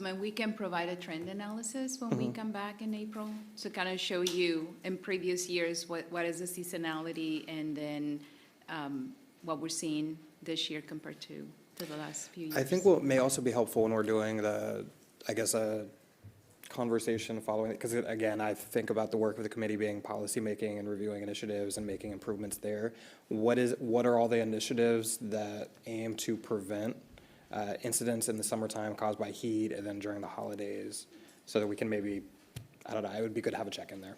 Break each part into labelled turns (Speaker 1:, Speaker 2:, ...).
Speaker 1: Councilman, we can provide a trend analysis when we come back in April to kind of show you in previous years what is the seasonality and then what we're seeing this year compared to the last few years.
Speaker 2: I think what may also be helpful when we're doing a conversation following it, because again, I think about the work of the committee being policymaking and reviewing initiatives and making improvements there. What are all the initiatives that aim to prevent incidents in the summertime caused by heat and then during the holidays, so that we can maybe, I don't know, it would be good to have a check in there.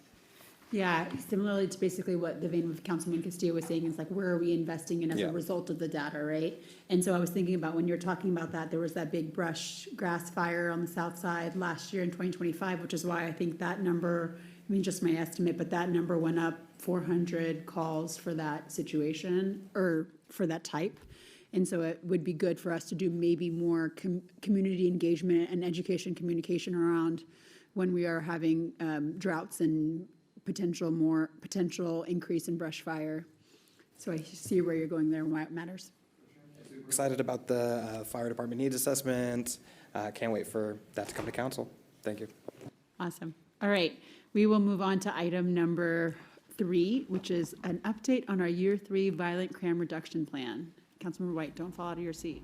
Speaker 3: Yeah, similarly to basically what the vein of Councilman Castillo was saying, is like, where are we investing in as a result of the data, right? And so I was thinking about when you're talking about that, there was that big brush grass fire on the south side last year in 2025, which is why I think that number, I mean, just my estimate, but that number went up 400 calls for that situation, or for that type. And so it would be good for us to do maybe more community engagement and education communication around when we are having droughts and potential increase in brush fire. So I see where you're going there and why it matters.
Speaker 2: Excited about the fire department needs assessment. Can't wait for that to come to council. Thank you.
Speaker 3: Awesome. All right, we will move on to item number 3, which is an update on our year 3 violent crime reduction plan. Councilmember White, don't fall out of your seat.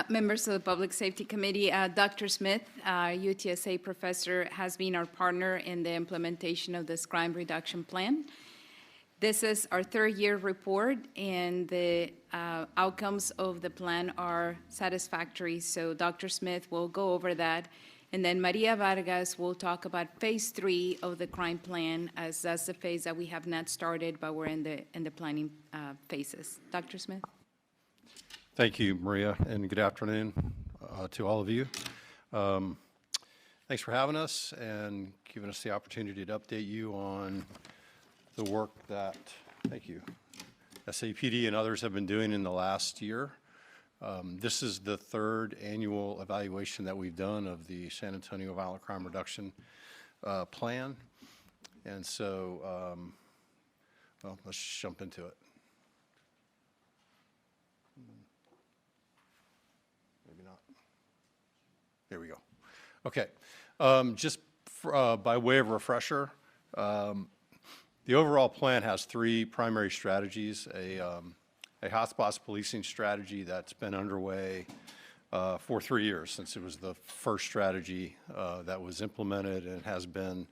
Speaker 1: Members of the Public Safety Committee, Dr. Smith, UTSA professor, has been our partner in the implementation of this crime reduction plan. This is our 3rd year report, and the outcomes of the plan are satisfactory. So Dr. Smith will go over that, and then Maria Vargas will talk about phase 3 of the crime plan, as that's the phase that we have not started, but we're in the planning phases. Dr. Smith.
Speaker 4: Thank you, Maria, and good afternoon to all of you. Thanks for having us and giving us the opportunity to update you on the work that, thank you, SAPD and others have been doing in the last year. This is the 3rd annual evaluation that we've done of the San Antonio Violent Crime Reduction Plan. And so, well, let's jump into it. There we go. Okay. Just by way of refresher, the overall plan has 3 primary strategies: a hotspots policing strategy that's been underway for 3 years, since it was the first strategy that was implemented, and has been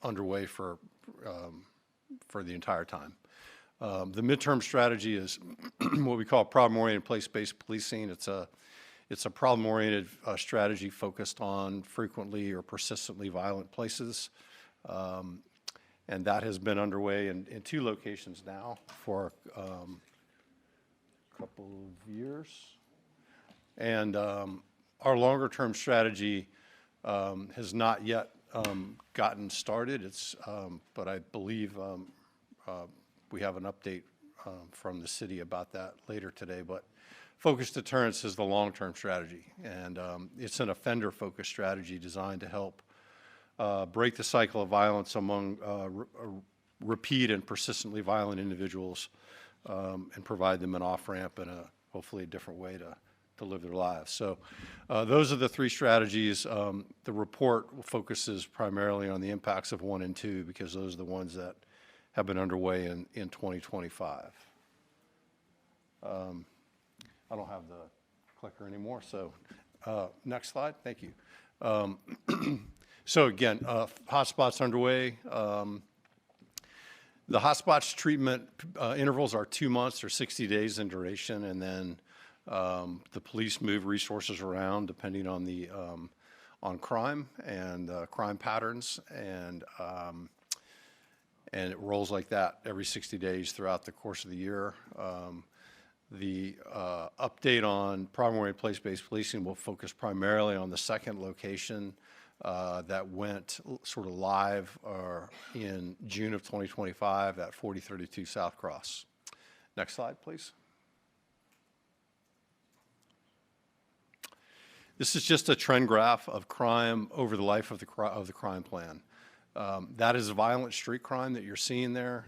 Speaker 4: underway for the entire time. The midterm strategy is what we call problem-oriented place-based policing. It's a problem-oriented strategy focused on frequently or persistently violent places, and that has been underway in 2 locations now for a couple of years. And our longer-term strategy has not yet gotten started. But I believe we have an update from the city about that later today. But focused deterrence is the long-term strategy, and it's an offender-focused strategy designed to help break the cycle of violence among repeat and persistently violent individuals, and provide them an off-ramp and hopefully a different way to live their lives. So those are the 3 strategies. The report focuses primarily on the impacts of 1 and 2, because those are the ones that have been underway in 2025. I don't have the clicker anymore, so next slide. Thank you. So again, hotspots underway. The hotspots treatment intervals are 2 months or 60 days in duration, and then the police move resources around depending on the on crime and crime patterns, and it rolls like that every 60 days throughout the course of the year. The update on problem-oriented place-based policing will focus primarily on the 2nd location that went sort of live in June of 2025 at 4032 South Cross. Next slide, please. This is just a trend graph of crime over the life of the crime plan. That is violent street crime that you're seeing there.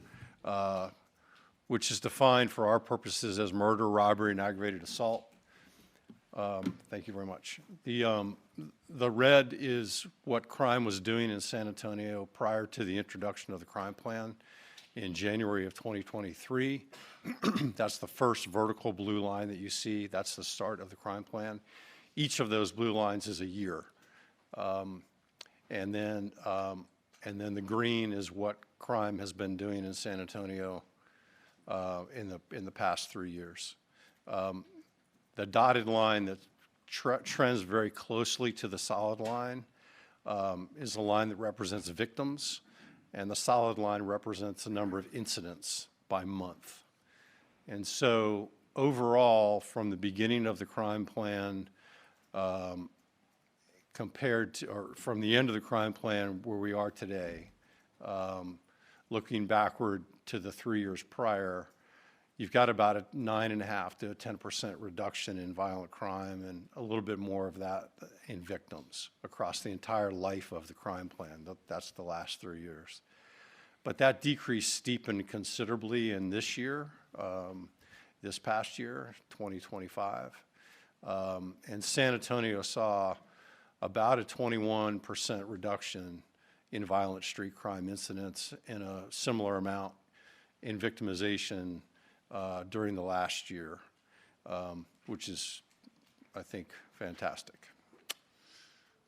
Speaker 4: which is defined for our purposes as murder, robbery, and aggravated assault. Thank you very much. The red is what crime was doing in San Antonio prior to the introduction of the crime plan in January of 2023. That's the first vertical blue line that you see. That's the start of the crime plan. Each of those blue lines is a year. And then the green is what crime has been doing in San Antonio in the past 3 years. The dotted line that trends very closely to the solid line is a line that represents victims, and the solid line represents the number of incidents by month. And so overall, from the beginning of the crime plan compared to, or from the end of the crime plan where we are today, looking backward to the 3 years prior, you've got about a 9.5 to a 10% reduction in violent crime and a little bit more of that in victims across the entire life of the crime plan. That's the last 3 years. But that decrease steepened considerably in this year, this past year, 2025. And San Antonio saw about a 21% reduction in violent street crime incidents and a similar amount in victimization during the last year, which is, I think, fantastic.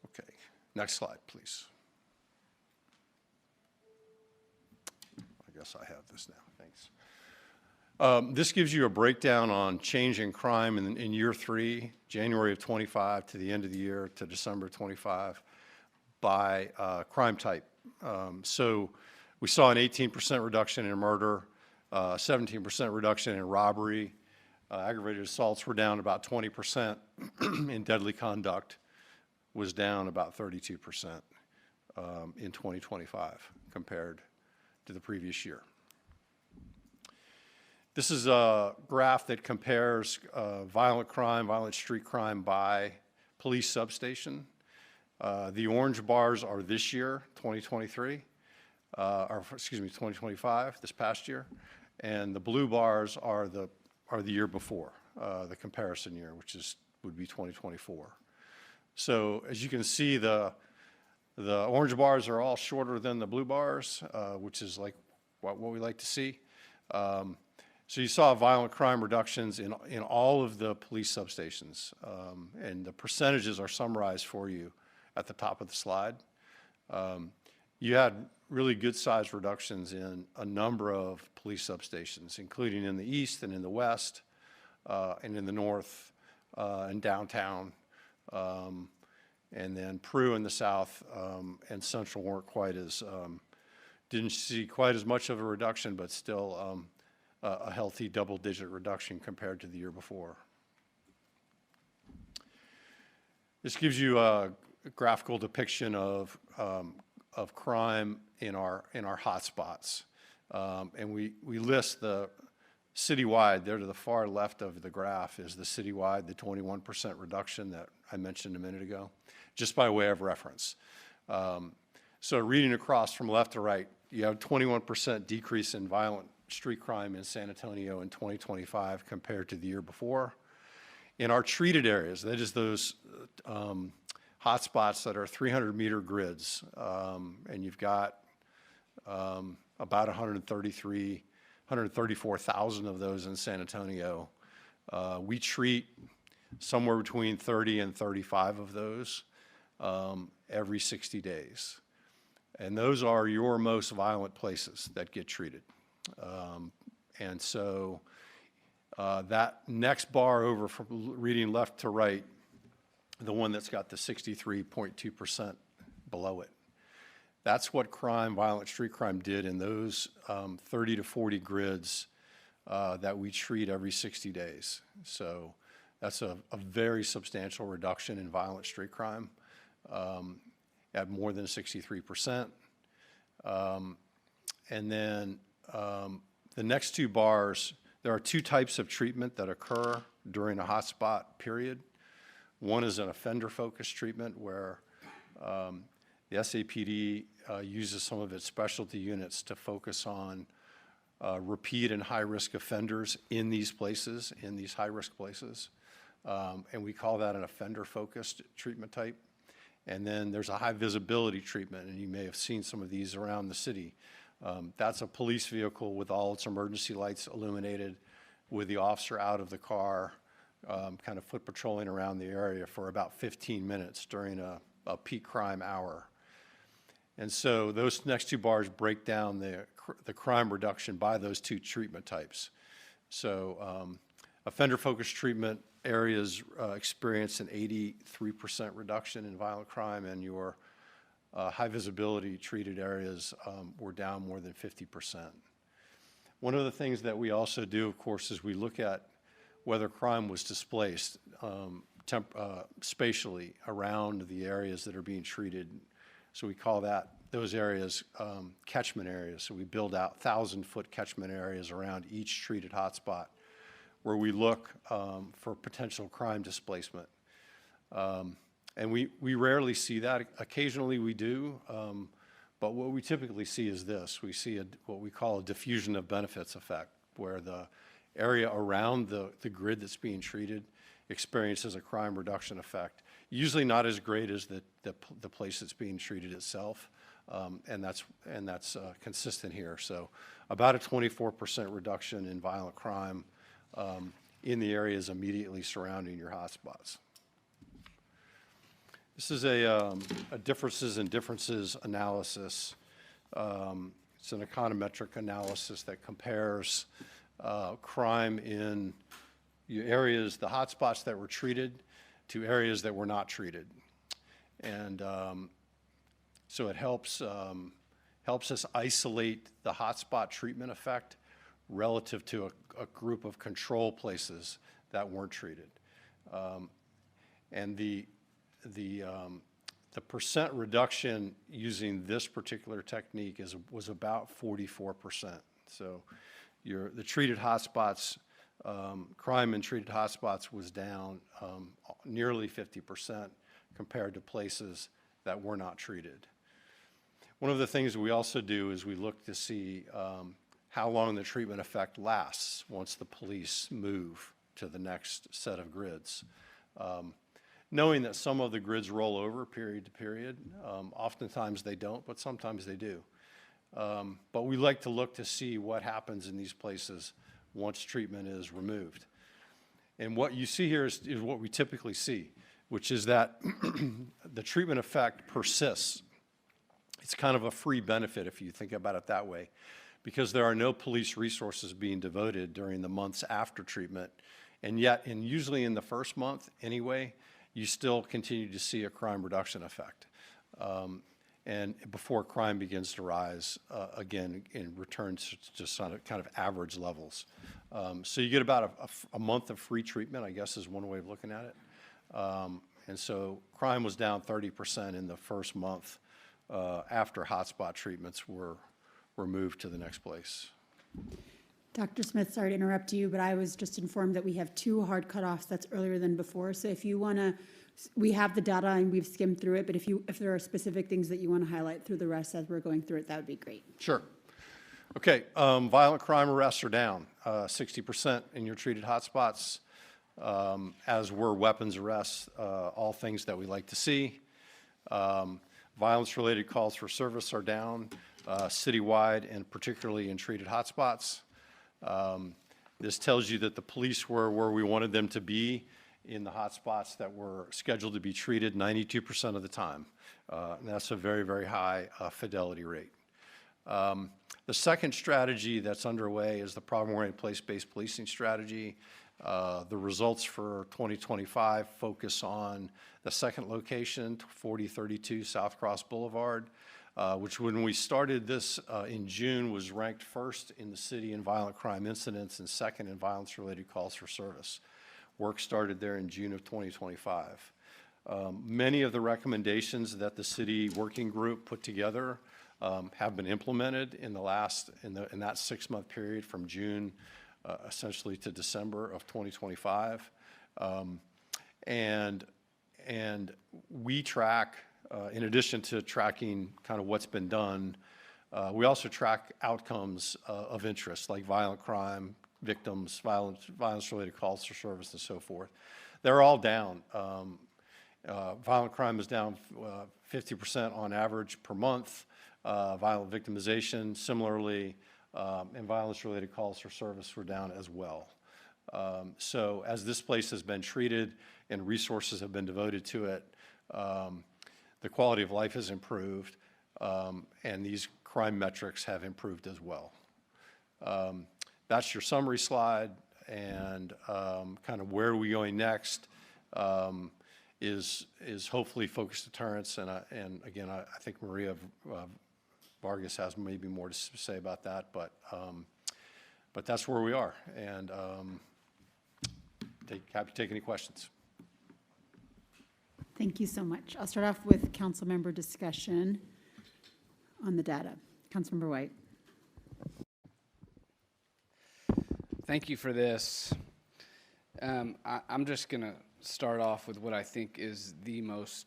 Speaker 4: Okay, next slide, please. I guess I have this now, thanks. This gives you a breakdown on change in crime in year 3, January of 25 to the end of the year to December 25 by crime type. So we saw an 18% reduction in murder, 17% reduction in robbery. Aggravated assaults were down about 20%, and deadly conduct was down about 32% in 2025 compared to the previous year. This is a graph that compares violent crime, violent street crime by police substation. The orange bars are this year, 2023, or excuse me, 2025, this past year, and the blue bars are the year before, the comparison year, which would be 2024. So as you can see, the orange bars are all shorter than the blue bars, which is like what we like to see. So you saw violent crime reductions in all of the police substations, and the percentages are summarized for you at the top of the slide. You had really good size reductions in a number of police substations, including in the east and in the west, and in the north, and downtown, and then Peru in the south, and central weren't quite as, didn't see quite as much of a reduction, but still a healthy double-digit reduction compared to the year before. This gives you a graphical depiction of crime in our hotspots, and we list the citywide. There to the far left of the graph is the citywide, the 21% reduction that I mentioned a minute ago, just by way of reference. So reading across from left to right, you have 21% decrease in violent street crime in San Antonio in 2025 compared to the year before. In our treated areas, that is those hotspots that are 300-meter grids, and you've got about 134,000 of those in San Antonio. We treat somewhere between 30 and 35 of those every 60 days. And those are your most violent places that get treated. And so that next bar over from reading left to right, the one that's got the 63.2% below it, that's what crime, violent street crime did in those 30 to 40 grids that we treat every 60 days. So that's a very substantial reduction in violent street crime at more than 63%. And then the next two bars, there are two types of treatment that occur during a hotspot period. One is an offender-focused treatment where the SAPD uses some of its specialty units to focus on repeat and high-risk offenders in these places, in these high-risk places. And we call that an offender-focused treatment type. And then there's a high-visibility treatment, and you may have seen some of these around the city. That's a police vehicle with all its emergency lights illuminated, with the officer out of the car, kind of foot patrolling around the area for about 15 minutes during a peak crime hour. And so those next two bars break down the crime reduction by those two treatment types. So offender-focused treatment areas experience an 83% reduction in violent crime, and your high-visibility treated areas were down more than 50%. One of the things that we also do, of course, is we look at whether crime was displaced spatially around the areas that are being treated. So we call those areas catchment areas. So we build out 1,000-foot catchment areas around each treated hotspot, where we look for potential crime displacement. And we rarely see that. Occasionally we do, but what we typically see is this. We see what we call a diffusion of benefits effect, where the area around the grid that's being treated experiences a crime reduction effect, usually not as great as the place that's being treated itself, and that's consistent here. So about a 24% reduction in violent crime in the areas immediately surrounding your hotspots. This is a differences in differences analysis. It's an econometric analysis that compares crime in areas, the hotspots that were treated, to areas that were not treated. And so it helps us isolate the hotspot treatment effect relative to a group of control places that weren't treated. And the percent reduction using this particular technique was about 44%. So the treated hotspots, crime in treated hotspots was down nearly 50% compared to places that were not treated. One of the things we also do is we look to see how long the treatment effect lasts once the police move to the next set of grids. Knowing that some of the grids roll over period to period, oftentimes they don't, but sometimes they do. But we like to look to see what happens in these places once treatment is removed. And what you see here is what we typically see, which is that the treatment effect persists. It's kind of a free benefit if you think about it that way, because there are no police resources being devoted during the months after treatment. And yet, and usually in the first month anyway, you still continue to see a crime reduction effect. And before crime begins to rise again and returns to just kind of average levels. So you get about a month of free treatment, I guess is one way of looking at it. And so crime was down 30% in the first month after hotspot treatments were moved to the next place.
Speaker 3: Dr. Smith, sorry to interrupt you, but I was just informed that we have 2 hard cutoffs that's earlier than before. So if you want to, we have the data and we've skimmed through it, but if there are specific things that you want to highlight through the rest as we're going through it, that would be great.
Speaker 4: Sure. Okay, violent crime arrests are down 60% in your treated hotspots, as were weapons arrests, all things that we like to see. Violence-related calls for service are down citywide and particularly in treated hotspots. This tells you that the police were where we wanted them to be in the hotspots that were scheduled to be treated 92% of the time. And that's a very, very high fidelity rate. The second strategy that's underway is the problem-oriented place-based policing strategy. The results for 2025 focus on the second location, 4032 South Cross Boulevard, which when we started this in June was ranked first in the city in violent crime incidents and second in violence-related calls for service. Work started there in June of 2025. Many of the recommendations that the city working group put together have been implemented in that 6-month period from June essentially to December of 2025. And we track, in addition to tracking kind of what's been done, We also track outcomes of interest, like violent crime, victims, violence-related calls for service, and so forth. They're all down. Violent crime is down 50% on average per month. Violent victimization, similarly, and violence-related calls for service were down as well. So as this place has been treated and resources have been devoted to it, the quality of life has improved, and these crime metrics have improved as well. That's your summary slide, and kind of where are we going next is hopefully focused deterrence, and again, I think Maria Vargas has maybe more to say about that, but that's where we are, and happy to take any questions.
Speaker 3: Thank you so much. I'll start off with council member discussion on the data. Councilmember White.
Speaker 5: Thank you for this. I'm just going to start off with what I think is the most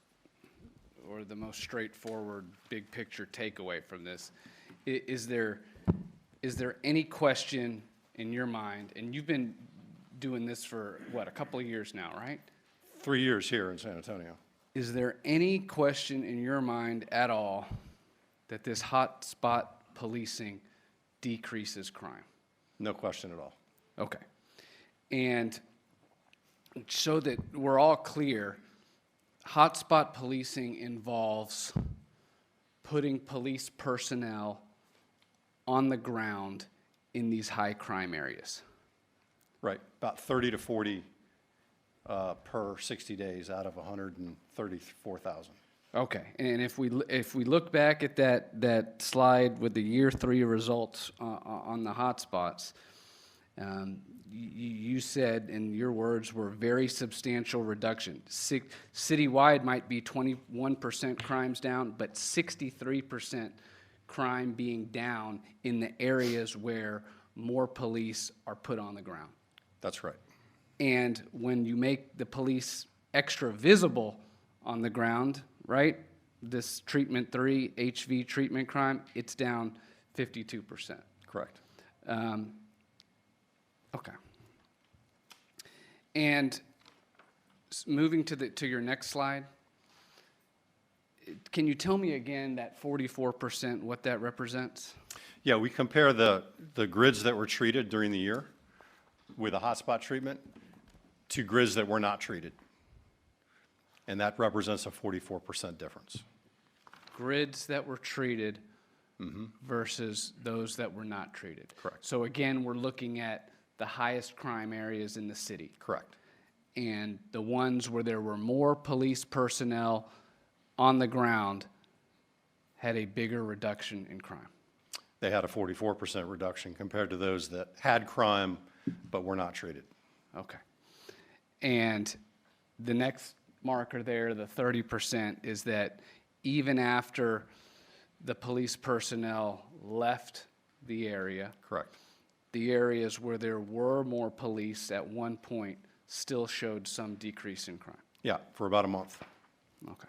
Speaker 5: straightforward, big picture takeaway from this. Is there any question in your mind, and you've been doing this for, what, a couple of years now, right?
Speaker 4: 3 years here in San Antonio.
Speaker 5: Is there any question in your mind at all that this hotspot policing decreases crime?
Speaker 4: No question at all.
Speaker 5: Okay. And so that we're all clear, hotspot policing involves putting police personnel on the ground in these high crime areas.
Speaker 4: Right, about 30 to 40 per 60 days out of 134,000.
Speaker 5: Okay, and if we look back at that slide with the year 3 results on the hotspots, you said, and your words were very substantial reduction. Citywide might be 21% crimes down, but 63% crime being down in the areas where more police are put on the ground.
Speaker 4: That's right.
Speaker 5: And when you make the police extra visible on the ground, right, this treatment 3, HV treatment crime, it's down 52%.
Speaker 4: Correct.
Speaker 5: Okay. And moving to your next slide, can you tell me again that 44%, what that represents?
Speaker 4: Yeah, we compare the grids that were treated during the year with a hotspot treatment to grids that were not treated. And that represents a 44% difference.
Speaker 5: Grids that were treated versus those that were not treated.
Speaker 4: Correct.
Speaker 5: So again, we're looking at the highest crime areas in the city.
Speaker 4: Correct.
Speaker 5: And the ones where there were more police personnel on the ground had a bigger reduction in crime.
Speaker 4: They had a 44% reduction compared to those that had crime but were not treated.
Speaker 5: Okay. And the next marker there, the 30%, is that even after the police personnel left the area,
Speaker 4: Correct.
Speaker 5: the areas where there were more police at one point still showed some decrease in crime.
Speaker 4: Yeah, for about a month.
Speaker 5: Okay.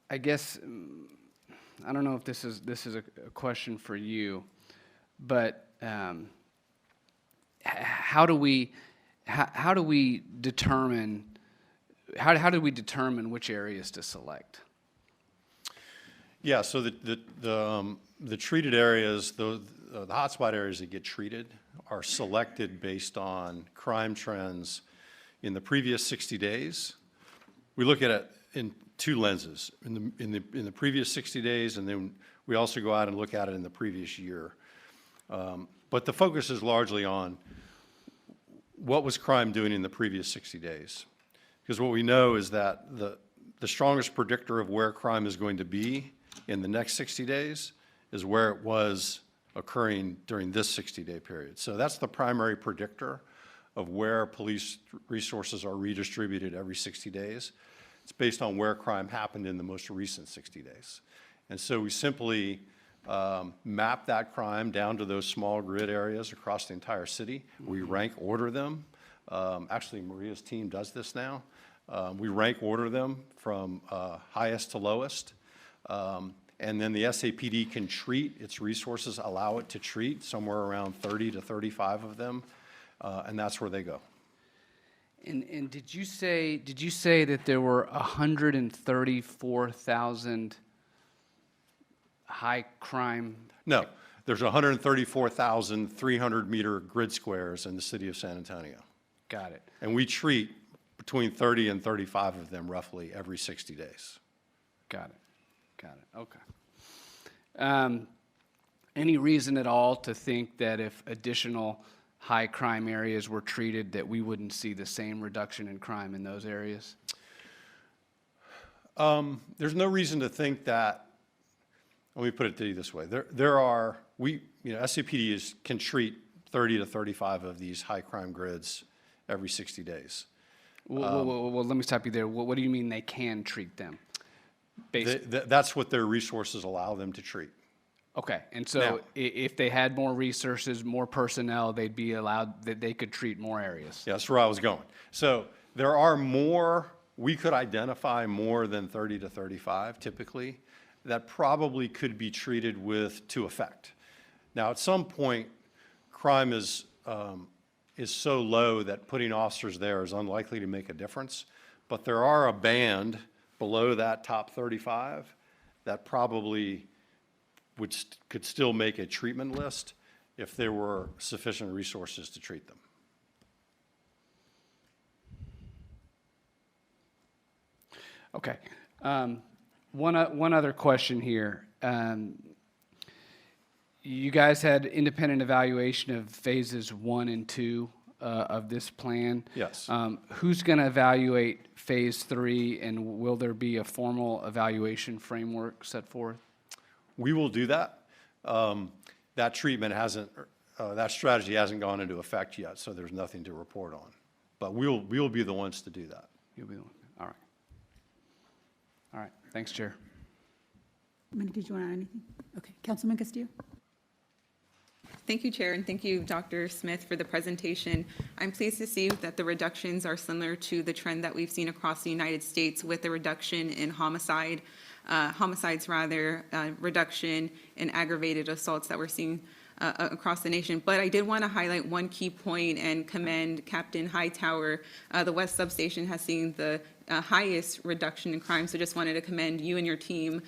Speaker 5: I guess I don't know if this is a question for you, but how do we determine which areas to select?
Speaker 4: Yeah, so the treated areas, the hotspot areas that get treated are selected based on crime trends in the previous 60 days. We look at it in two lenses, in the previous 60 days, and then we also go out and look at it in the previous year. But the focus is largely on what was crime doing in the previous 60 days. Because what we know is that the strongest predictor of where crime is going to be in the next 60 days is where it was occurring during this 60-day period. So that's the primary predictor of where police resources are redistributed every 60 days. It's based on where crime happened in the most recent 60 days. And so we simply map that crime down to those small grid areas across the entire city. We rank order them. Actually, Maria's team does this now. We rank order them from highest to lowest. And then the SAPD can treat, its resources allow it to treat somewhere around 30 to 35 of them, and that's where they go.
Speaker 5: And did you say that there were 134,000 high crime?
Speaker 4: No, there's 134,300 meter grid squares in the city of San Antonio.
Speaker 5: Got it.
Speaker 4: And we treat between 30 and 35 of them roughly every 60 days.
Speaker 5: Got it. Got it. Okay. Any reason at all to think that if additional high crime areas were treated, that we wouldn't see the same reduction in crime in those areas?
Speaker 4: There's no reason to think that. Let me put it to you this way. SCPD can treat 30 to 35 of these high crime grids every 60 days.
Speaker 5: Well, let me stop you there. What do you mean they can treat them?
Speaker 4: That's what their resources allow them to treat.
Speaker 5: Okay, and so
Speaker 4: Now-
Speaker 5: if they had more resources, more personnel, they'd be allowed, that they could treat more areas.
Speaker 4: Yeah, that's where I was going. So there are more, we could identify more than 30 to 35 typically, that probably could be treated with to effect. Now, at some point, crime is so low that putting officers there is unlikely to make a difference, but there are a band below that top 35 that probably could still make a treatment list if there were sufficient resources to treat them.
Speaker 5: Okay. One other question here. You guys had independent evaluation of phases 1 and 2 of this plan.
Speaker 4: Yes.
Speaker 5: Who's going to evaluate phase 3, and will there be a formal evaluation framework set forth?
Speaker 4: We will do that. That treatment that strategy hasn't gone into effect yet, so there's nothing to report on. But we'll be the ones to do that.
Speaker 5: You'll be the one. All right. All right. Thanks, Chair.
Speaker 3: Manny, did you want to add anything? Okay, Councilman Castillo?
Speaker 6: Thank you, Chair, and thank you, Dr. Smith, for the presentation. I'm pleased to see that the reductions are similar to the trend that we've seen across the United States with the reduction in reduction in aggravated assaults that we're seeing across the nation. But I did want to highlight one key point and commend Captain Hightower. The West Substation has seen the highest reduction in crime, so just wanted to commend you and your team.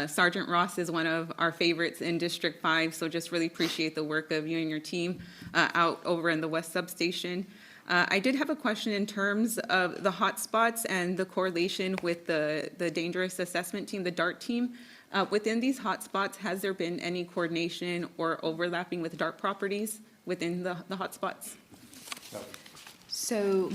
Speaker 6: Sergeant Ross is one of our favorites in District 5, so just really appreciate the work of you and your team out over in the West Substation. I did have a question in terms of the hotspots and the correlation with the dangerous assessment team, the DART team. Within these hotspots, has there been any coordination or overlapping with DART properties within the hotspots?
Speaker 1: So,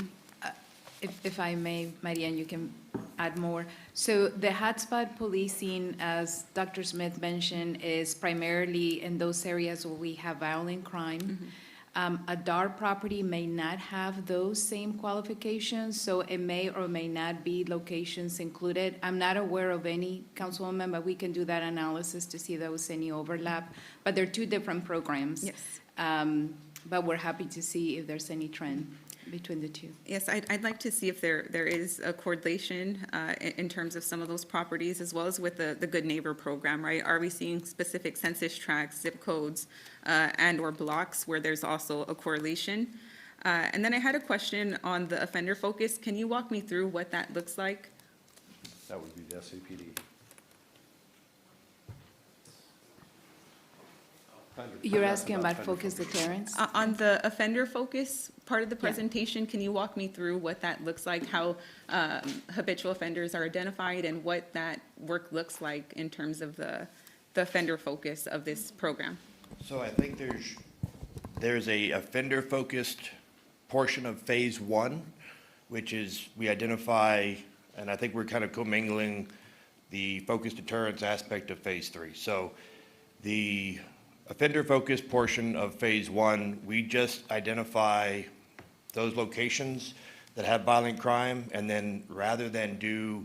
Speaker 1: if I may, Marianne, you can add more. So the hotspot policing, as Dr. Smith mentioned, is primarily in those areas where we have violent crime. A DART property may not have those same qualifications, so it may or may not be locations included. I'm not aware of any, Councilwoman, but we can do that analysis to see if there was any overlap. But they're two different programs.
Speaker 6: Yes.
Speaker 1: But we're happy to see if there's any trend between the two.
Speaker 6: Yes, I'd like to see if there is a correlation in terms of some of those properties, as well as with the Good Neighbor program, right? Are we seeing specific census tracts, zip codes, and/or blocks where there's also a correlation? And then I had a question on the offender focus. Can you walk me through what that looks like?
Speaker 4: That would be the SAPD.
Speaker 1: You're asking about focus deterrence?
Speaker 6: On the offender focus part of the presentation, can you walk me through what that looks like, how habitual offenders are identified, and what that work looks like in terms of the offender focus of this program?
Speaker 7: So I think there's a offender-focused portion of phase 1, which is we identify, and I think we're kind of commingling the focus deterrence aspect of phase 3. So the offender-focused portion of phase 1, we just identify those locations that have violent crime, and then rather than do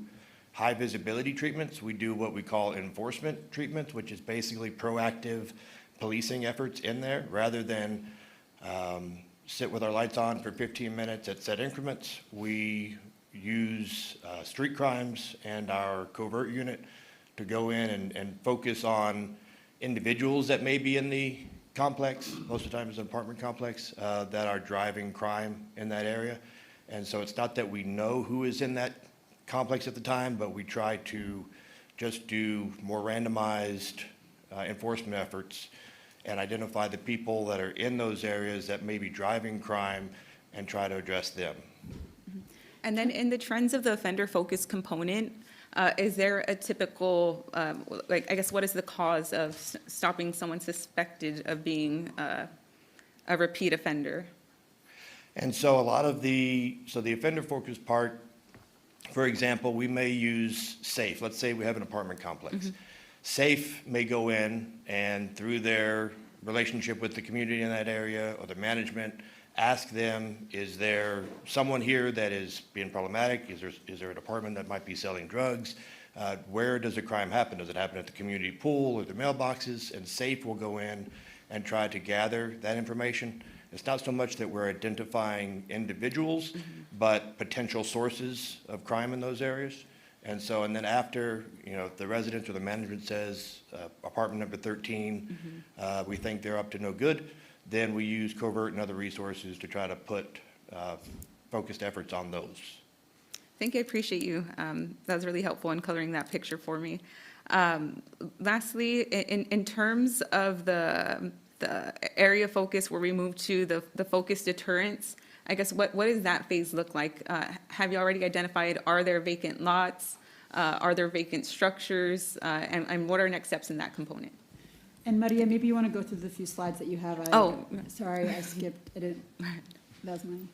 Speaker 7: high visibility treatments, we do what we call enforcement treatments, which is basically proactive policing efforts in there, rather than sit with our lights on for 15 minutes at set increments. We use street crimes and our covert unit to go in and focus on individuals that may be in the complex, most of the time it's an apartment complex, that are driving crime in that area. And so it's not that we know who is in that complex at the time, but we try to just do more randomized enforcement efforts and identify the people that are in those areas that may be driving crime and try to address them.
Speaker 6: And then in the trends of the offender focus component, is there a typical, like, I guess, what is the cause of stopping someone suspected of being a repeat offender?
Speaker 7: And so a lot of the offender focus part, for example, we may use SAFE. Let's say we have an apartment complex. SAFE may go in and through their relationship with the community in that area or the management, ask them, is there someone here that is being problematic? Is there an apartment that might be selling drugs? Where does the crime happen? Does it happen at the community pool or the mailboxes? And SAFE will go in and try to gather that information. It's not so much that we're identifying individuals, but potential sources of crime in those areas. And so, and then after, if the resident or the management says, apartment number 13, we think they're up to no good, then we use covert and other resources to try to put focused efforts on those.
Speaker 6: Thank you, I appreciate you. That was really helpful in coloring that picture for me. Lastly, in terms of the area focus where we move to the focused deterrence, I guess what does that phase look like? Have you already identified, are there vacant lots? Are there vacant structures? And what are next steps in that component?
Speaker 3: And Maria, maybe you want to go through the few slides that you have. Sorry, I skipped. I didn't. That was mine.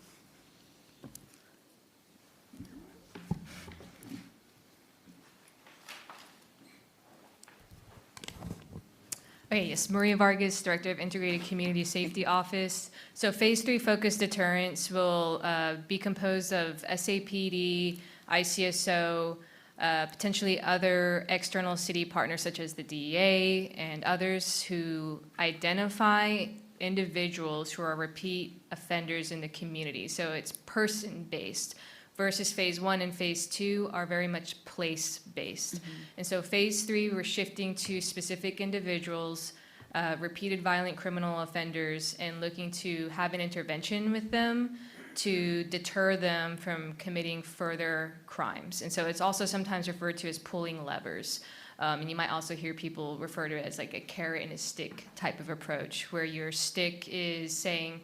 Speaker 8: Okay, yes, Maria Vargas, Director of Integrated Community Safety Office. So Phase 3 focused deterrence will be composed of SAPD, ICSO, potentially other external city partners such as the DEA and others who identify individuals who are repeat offenders in the community. So it's person-based versus Phase 1 and Phase 2 are very much place-based. And so Phase 3, we're shifting to specific individuals, repeated violent criminal offenders, and looking to have an intervention with them to deter them from committing further crimes. And so it's also sometimes referred to as pulling levers. And you might also hear people refer to it as like a carrot and a stick type of approach, where your stick is saying,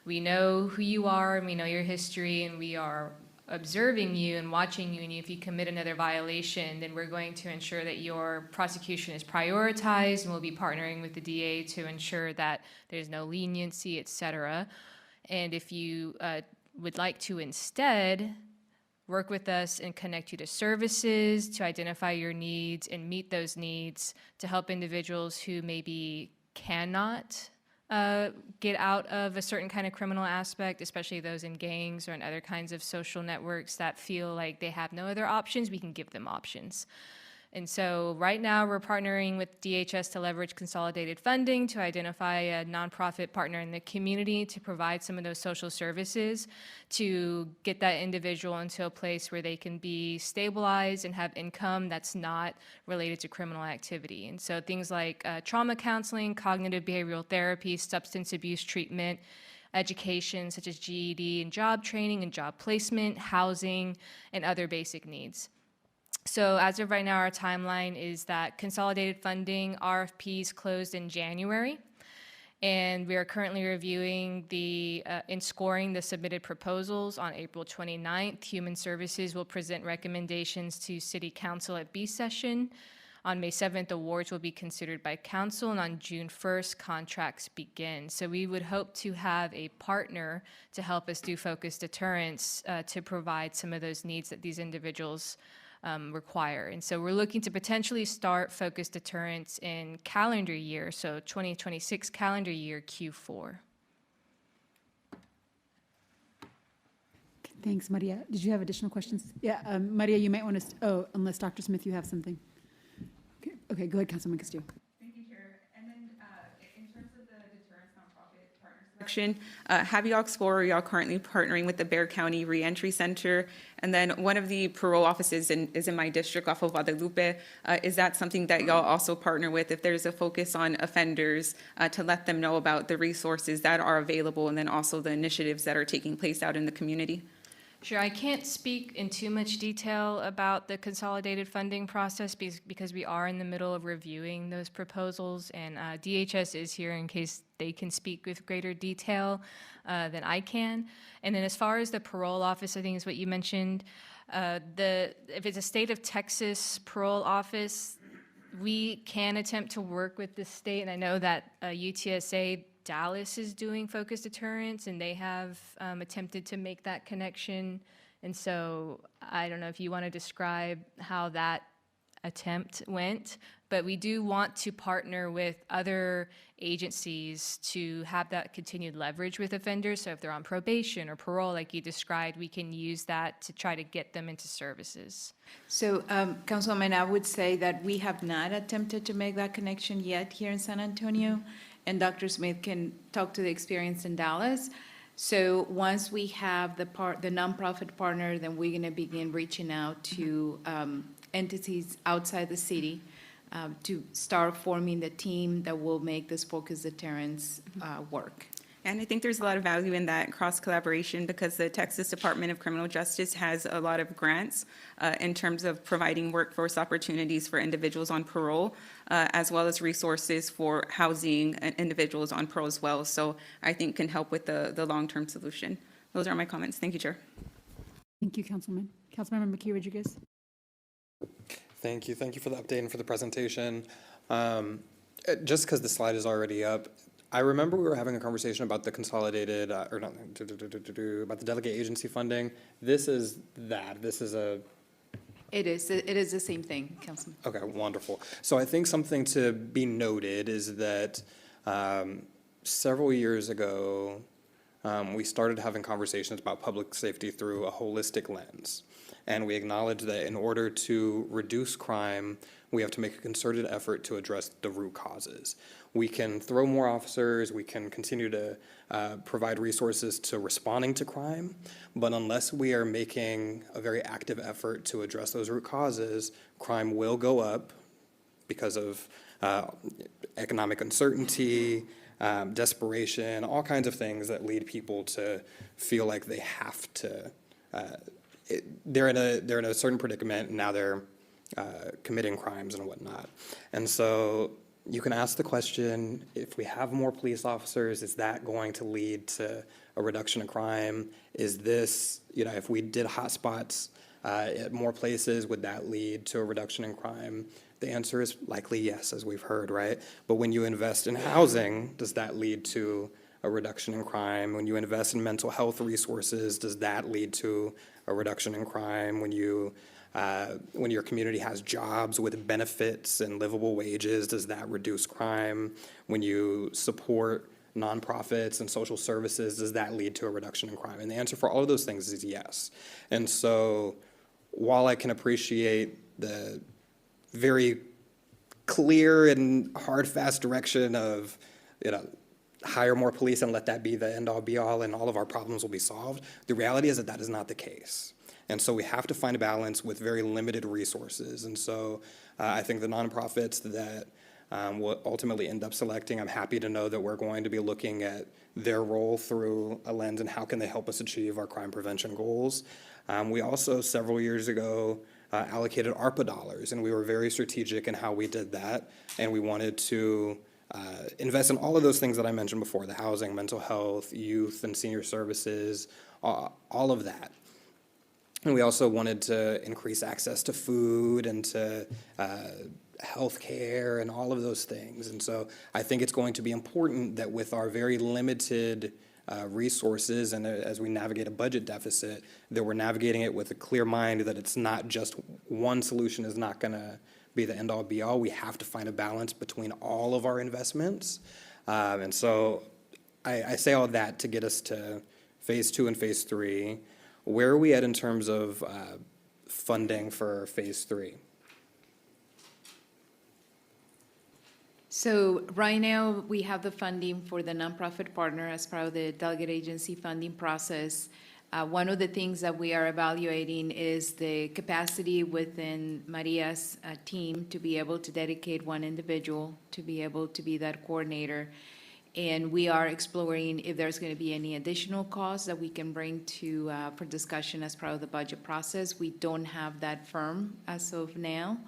Speaker 8: we know who you are and we know your history and we are observing you and watching you, and if you commit another violation, then we're going to ensure that your prosecution is prioritized, and we'll be partnering with the DA to ensure that there's no leniency, et cetera. And if you would like to instead work with us and connect you to services to identify your needs and meet those needs to help individuals who maybe cannot get out of a certain kind of criminal aspect, especially those in gangs or in other kinds of social networks that feel like they have no other options, we can give them options. And so right now we're partnering with DHS to leverage consolidated funding to identify a nonprofit partner in the community to provide some of those social services to get that individual into a place where they can be stabilized and have income that's not related to criminal activity. And so things like trauma counseling, cognitive behavioral therapy, substance abuse treatment, education such as GED and job training and job placement, housing, and other basic needs. So as of right now, our timeline is that consolidated funding RFPs closed in January, and we are currently reviewing and scoring the submitted proposals on April 29th. Human Services will present recommendations to City Council at B session. On May 7th, awards will be considered by Council, and on June 1st, contracts begin. So we would hope to have a partner to help us do focused deterrence to provide some of those needs that these individuals require. And so we're looking to potentially start focused deterrence in calendar year, so 2026 calendar year Q4.
Speaker 3: Thanks, Maria. Did you have additional questions? Yeah, Maria, you might want to, unless Dr. Smith, you have something. Okay, go ahead, Councilman Castillo.
Speaker 6: Thank you, Chair. And then, in terms of the deterrence nonprofit partner selection, have y'all explored, are y'all currently partnering with the Bexar County Reentry Center? And then one of the parole offices is in my district off of Guadalupe. Is that something that y'all also partner with, if there's a focus on offenders, to let them know about the resources that are available and then also the initiatives that are taking place out in the community?
Speaker 8: Sure, I can't speak in too much detail about the consolidated funding process because we are in the middle of reviewing those proposals, and DHS is here in case they can speak with greater detail than I can. And then as far as the parole office, I think is what you mentioned, if it's a state of Texas parole office, we can attempt to work with the state, and I know that UTSA Dallas is doing focused deterrence, and they have attempted to make that connection. And so I don't know if you want to describe how that attempt went, but we do want to partner with other agencies to have that continued leverage with offenders. So if they're on probation or parole, like you described, we can use that to try to get them into services.
Speaker 1: So, Councilwoman, I would say that we have not attempted to make that connection yet here in San Antonio, and Dr. Smith can talk to the experience in Dallas. So once we have the nonprofit partner, then we're going to begin reaching out to entities outside the city to start forming the team that will make this focused deterrence work.
Speaker 6: And I think there's a lot of value in that cross-collaboration because the Texas Department of Criminal Justice has a lot of grants in terms of providing workforce opportunities for individuals on parole, as well as resources for housing individuals on parole as well. So I think can help with the long-term solution. Those are my comments. Thank you, Chair.
Speaker 3: Thank you, Councilman. Councilmember McKee Rodriguez.
Speaker 2: Thank you for the update and for the presentation. Just because the slide is already up, I remember we were having a conversation about the consolidated, about the delegate agency funding. This is that. This is a.
Speaker 1: It is the same thing, Councilman.
Speaker 2: Okay, wonderful. So I think something to be noted is that several years ago, we started having conversations about public safety through a holistic lens. And we acknowledge that in order to reduce crime, we have to make a concerted effort to address the root causes. We can throw more officers, we can continue to provide resources to responding to crime, but unless we are making a very active effort to address those root causes, crime will go up because of economic uncertainty, desperation, all kinds of things that lead people to feel like they have to, they're in a certain predicament, and now they're committing crimes and whatnot. And so you can ask the question, if we have more police officers, is that going to lead to a reduction in crime? Is this, if we did hotspots at more places, would that lead to a reduction in crime? The answer is likely yes, as we've heard, right? But when you invest in housing, does that lead to a reduction in crime? When you invest in mental health resources, does that lead to a reduction in crime? When your community has jobs with benefits and livable wages, does that reduce crime? When you support nonprofits and social services, does that lead to a reduction in crime? And the answer for all of those things is yes. And so while I can appreciate the very clear and hard, fast direction of, hire more police and let that be the end-all, be-all, and all of our problems will be solved, the reality is that that is not the case. And so we have to find a balance with very limited resources. And so I think the nonprofits that will ultimately end up selecting, I'm happy to know that we're going to be looking at their role through a lens and how can they help us achieve our crime prevention goals. We also, several years ago, allocated ARPA dollars, and we were very strategic in how we did that. And we wanted to invest in all of those things that I mentioned before, the housing, mental health, youth and senior services, all of that. And we also wanted to increase access to food and to health care and all of those things. And so I think it's going to be important that with our very limited resources and as we navigate a budget deficit, that we're navigating it with a clear mind that it's not just one solution is not going to be the end-all, be-all. We have to find a balance between all of our investments. And so I say all that to get us to phase 2 and phase 3. Where are we at in terms of funding for phase 3?
Speaker 1: So right now, we have the funding for the nonprofit partner as part of the delegate agency funding process. One of the things that we are evaluating is the capacity within Maria's team to be able to dedicate one individual to be able to be that coordinator. And we are exploring if there's going to be any additional costs that we can bring to, for discussion as part of the budget process. We don't have that firm as of now.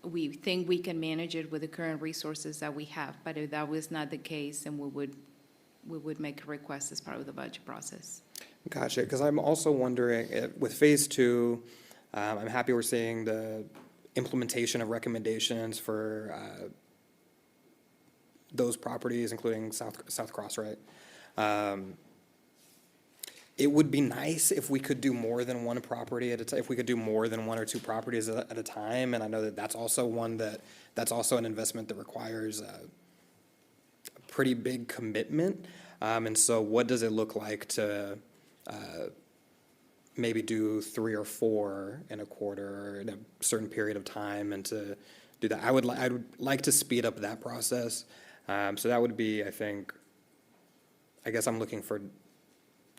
Speaker 1: We think we can manage it with the current resources that we have, but if that was not the case, then we would make a request as part of the budget process.
Speaker 2: Gotcha, because I'm also wondering, with phase 2, I'm happy we're seeing the implementation of recommendations for those properties, including South Cross, right? It would be nice if we could do more than one property at a time, if we could do more than 1 or 2 properties at a time, and I know that that's also that's also an investment that requires a pretty big commitment. And so what does it look like to maybe do 3 or 4 in a quarter in a certain period of time, and to do that? I would like to speed up that process. So that would be, I guess I'm looking for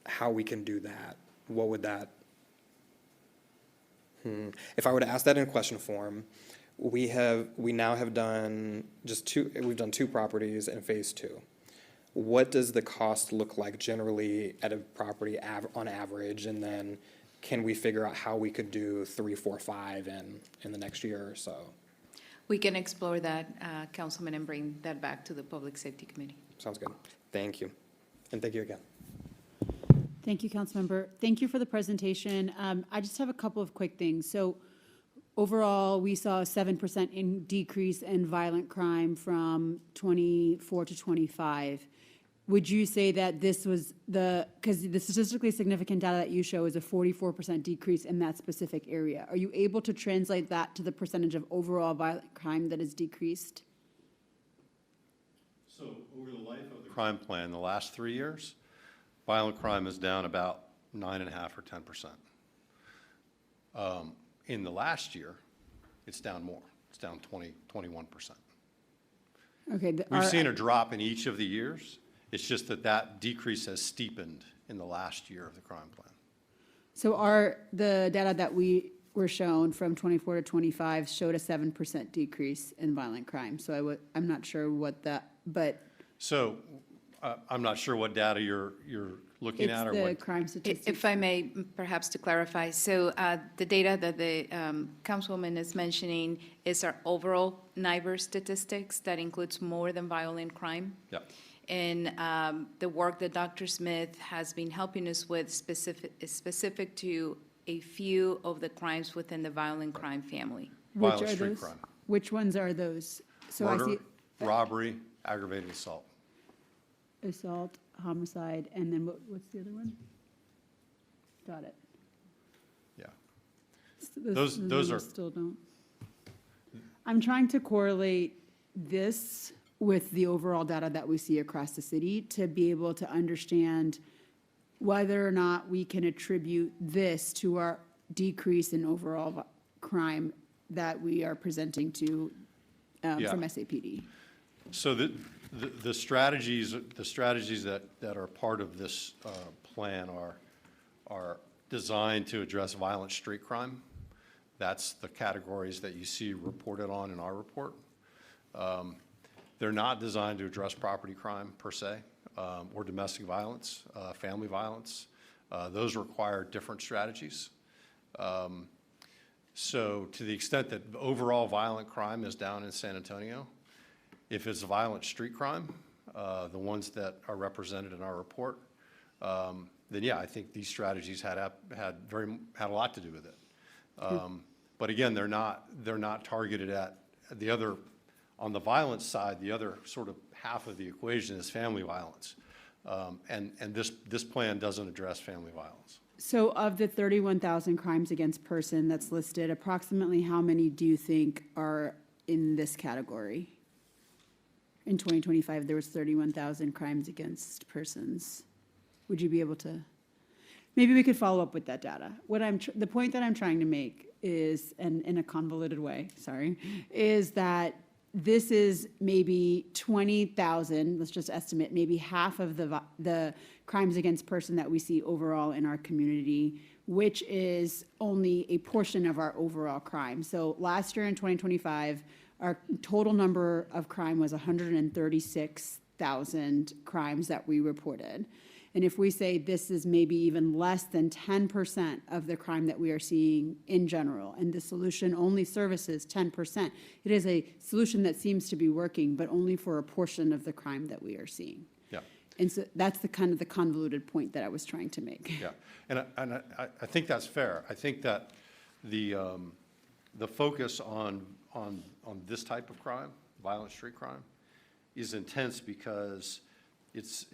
Speaker 2: how we can do that. What would that, if I were to ask that in question form, we now have done we've done 2 properties in phase 2. What does the cost look like generally at a property on average? And then can we figure out how we could do 3, 4, 5 in the next year or so?
Speaker 1: We can explore that, Councilman, and bring that back to the Public Safety Committee.
Speaker 2: Sounds good. Thank you. And thank you again.
Speaker 3: Thank you, Councilmember. Thank you for the presentation. I just have a couple of quick things. So overall, we saw a 7% decrease in violent crime from 24 to 25. Would you say that this was because the statistically significant data that you show is a 44% decrease in that specific area? Are you able to translate that to the percentage of overall violent crime that is decreased?
Speaker 4: So over the life of the crime plan, the last 3 years, violent crime is down about 9.5 or 10%. In the last year, it's down more. It's down 21%.
Speaker 3: Okay.
Speaker 4: We've seen a drop in each of the years. It's just that decrease has steepened in the last year of the crime plan.
Speaker 3: So the data that we were shown from 24 to 25 showed a 7% decrease in violent crime. So I'm not sure what that, but.
Speaker 4: So I'm not sure what data you're looking at or
Speaker 3: It's the
Speaker 4: what.
Speaker 3: crime statistics.
Speaker 1: If I may, perhaps to clarify, so the data that the Councilwoman is mentioning is our overall NIBR statistics that includes more than violent crime.
Speaker 4: Yeah.
Speaker 1: And the work that Dr. Smith has been helping us with is specific to a few of the crimes within the violent crime family.
Speaker 3: Which
Speaker 4: Violent
Speaker 3: are
Speaker 4: street
Speaker 3: those?
Speaker 4: crime.
Speaker 3: Which ones are those? So I
Speaker 4: Murder,
Speaker 3: see
Speaker 4: robbery, aggravated assault.
Speaker 3: assault, homicide, and then what's the other one? Got it.
Speaker 4: Yeah.
Speaker 3: Those
Speaker 4: Those are-
Speaker 3: still don't. I'm trying to correlate this with the overall data that we see across the city to be able to understand whether or not we can attribute this to our decrease in overall crime that we are presenting to
Speaker 4: Yeah.
Speaker 3: from SAPD.
Speaker 4: So the strategies that are part of this plan are designed to address violent street crime. That's the categories that you see reported on in our report. They're not designed to address property crime per se, or domestic violence, family violence. Those require different strategies. So to the extent that overall violent crime is down in San Antonio, if it's violent street crime, the ones that are represented in our report, then yeah, I think these strategies had a lot to do with it. But again, they're not targeted at the other. On the violence side, the other sort of half of the equation is family violence, and this plan doesn't address family violence.
Speaker 3: So of the 31,000 crimes against person that's listed, approximately how many do you think are in this category? In 2025, there was 31,000 crimes against persons. Would you be able to? Maybe we could follow up with that data. The point that I'm trying to make is, and in a convoluted way, sorry, is that this is maybe 20,000, let's just estimate, maybe half of the crimes against person that we see overall in our community, which is only a portion of our overall crime. So last year in 2025, our total number of crime was 136,000 crimes that we reported. And if we say this is maybe even less than 10% of the crime that we are seeing in general, and the solution only services 10%, it is a solution that seems to be working, but only for a portion of the crime that we are seeing.
Speaker 4: Yeah.
Speaker 3: And so that's the kind of the convoluted point that I was trying to make.
Speaker 4: Yeah, and I think that's fair. I think that the focus on this type of crime, violent street crime, is intense because it's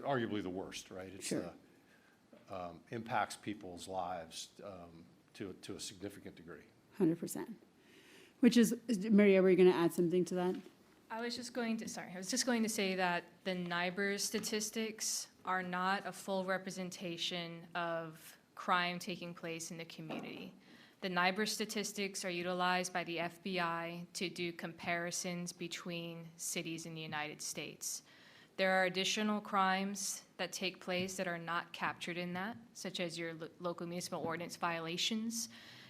Speaker 4: arguably the worst, right? It's
Speaker 3: Sure.
Speaker 4: impacts people's lives to a significant degree.
Speaker 3: 100%. Which is, Maria, were you going to add something to that?
Speaker 8: I was just going to say that the NIBR statistics are not a full representation of crime taking place in the community. The NIBR statistics are utilized by the FBI to do comparisons between cities in the United States. There are additional crimes that take place that are not captured in that, such as your local municipal ordinance violations,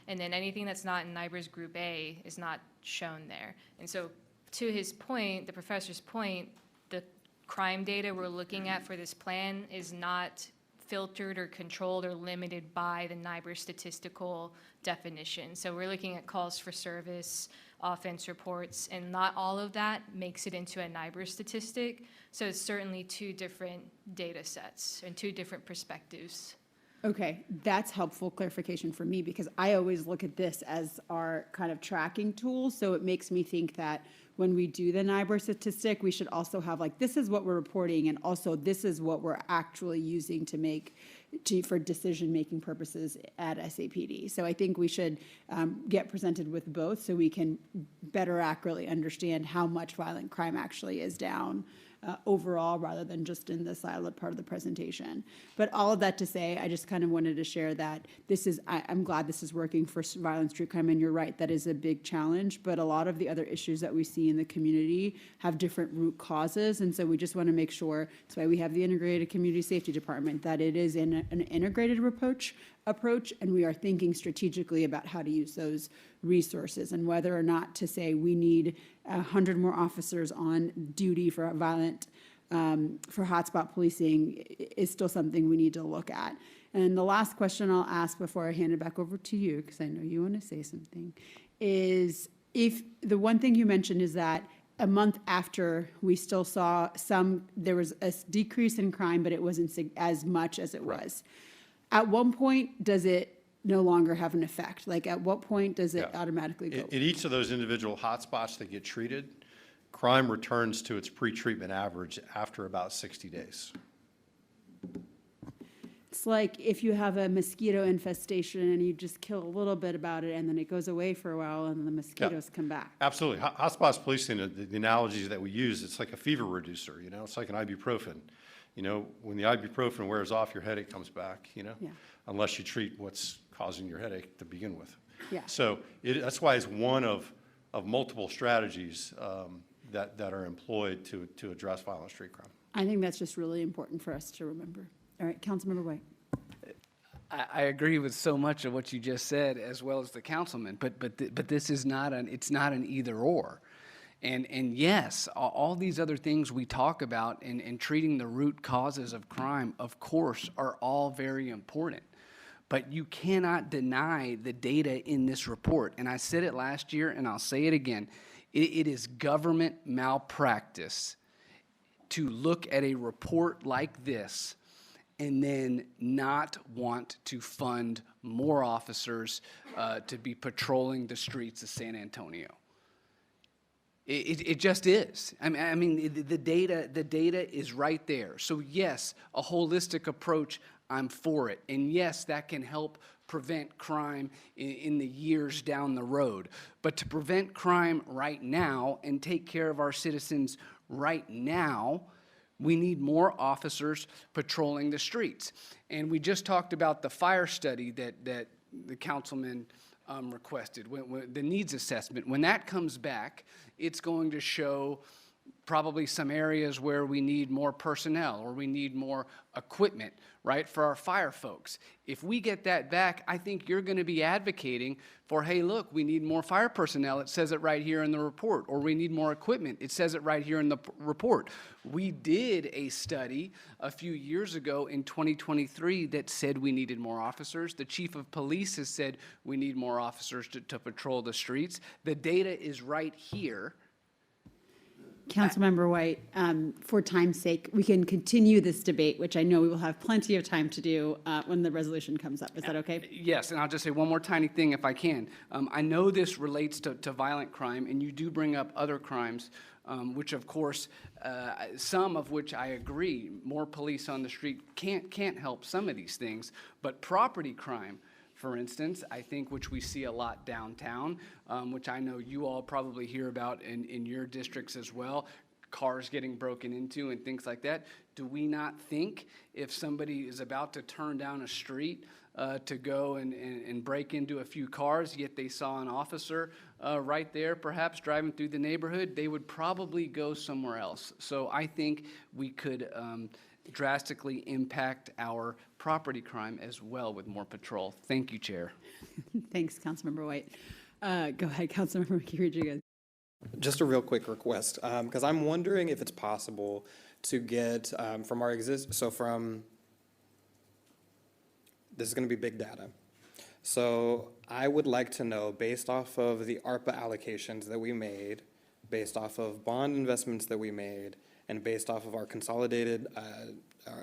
Speaker 8: and then anything that's not in NIBR's Group A is not shown there. And so to his point, the professor's point, the crime data we're looking at for this plan is not filtered or controlled or limited by the NIBR statistical definition. So we're looking at calls for service, offense reports, and not all of that makes it into a NIBR statistic. So it's certainly two different data sets and two different perspectives.
Speaker 3: Okay, that's helpful clarification for me because I always look at this as our kind of tracking tool. So it makes me think that when we do the NIBR statistic, we should also have like, this is what we're reporting and also this is what we're actually using for decision-making purposes at SAPD. So I think we should get presented with both so we can better accurately understand how much violent crime actually is down overall rather than just in the siloed part of the presentation. But all of that to say, I just kind of wanted to share that I'm glad this is working for violent street crime, and you're right, that is a big challenge, but a lot of the other issues that we see in the community have different root causes, and so we just want to make sure, that's why we have the Integrated Community Safety Department, that it is in an integrated approach, and we are thinking strategically about how to use those resources and whether or not to say we need 100 more officers on duty for for hotspot policing is still something we need to look at. And the last question I'll ask before I hand it back over to you, because I know you want to say something, is if the one thing you mentioned is that a month after we still saw there was a decrease in crime, but it wasn't as much as it was. At one point, does it no longer have an effect? Like, at what point does it automatically go?
Speaker 4: In each of those individual hotspots that get treated, crime returns to its pre-treatment average after about 60 days.
Speaker 3: It's like if you have a mosquito infestation and you just kill a little bit about it and then it goes away for a while and the mosquitoes come back.
Speaker 4: Absolutely. Hotspots policing, the analogies that we use, it's like a fever reducer, it's like an ibuprofen. When the ibuprofen wears off, your headache comes back,
Speaker 3: Yeah.
Speaker 4: unless you treat what's causing your headache to begin with.
Speaker 3: Yeah.
Speaker 4: So that's why it's one of multiple strategies that are employed to address violent street crime.
Speaker 3: I think that's just really important for us to remember. All right, Councilmember White.
Speaker 5: I agree with so much of what you just said, as well as the councilman. But this is not it's not an either or. And yes, all these other things we talk about in treating the root causes of crime, of course, are all very important. But you cannot deny the data in this report. And I said it last year, and I'll say it again. It is government malpractice to look at a report like this and then not want to fund more officers to be patrolling the streets of San Antonio. It just is. I mean, the data is right there. So yes, a holistic approach, I'm for it. And yes, that can help prevent crime in the years down the road. But to prevent crime right now and take care of our citizens right now, we need more officers patrolling the streets. And we just talked about the fire study that the councilman requested, the needs assessment. When that comes back, it's going to show probably some areas where we need more personnel or we need more equipment, right, for our fire folks. If we get that back, I think you're going to be advocating for, hey, look, we need more fire personnel. It says it right here in the report. Or we need more equipment. It says it right here in the report. We did a study a few years ago in 2023 that said we needed more officers. The chief of police has said we need more officers to patrol the streets. The data is right here.
Speaker 3: Councilmember White, for time's sake, we can continue this debate, which I know we will have plenty of time to do when the resolution comes up. Is that okay?
Speaker 5: Yes, and I'll just say one more tiny thing if I can. I know this relates to violent crime, and you do bring up other crimes, which of course, some of which I agree, more police on the street can't help some of these things, but property crime, for instance, I think, which we see a lot downtown, which I know you all probably hear about in your districts as well, cars getting broken into and things like that. Do we not think if somebody is about to turn down a street to go and break into a few cars, yet they saw an officer right there, perhaps driving through the neighborhood, they would probably go somewhere else. So I think we could drastically impact our property crime as well with more patrol. Thank you, Chair.
Speaker 3: Thanks, Councilmember White. Go ahead, Councilmember Rodriguez.
Speaker 2: Just a real quick request, because I'm wondering if it's possible to get from our this is going to be big data. So I would like to know, based off of the ARPA allocations that we made, based off of bond investments that we made, and based off of our consolidated,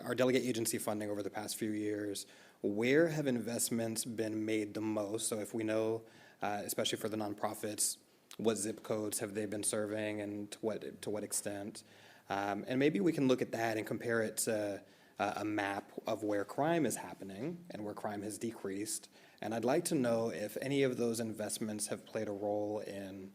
Speaker 2: our delegate agency funding over the past few years, where have investments been made the most? So if we know, especially for the nonprofits, what zip codes have they been serving and to what extent? And maybe we can look at that and compare it to a map of where crime is happening and where crime has decreased. And I'd like to know if any of those investments have played a role in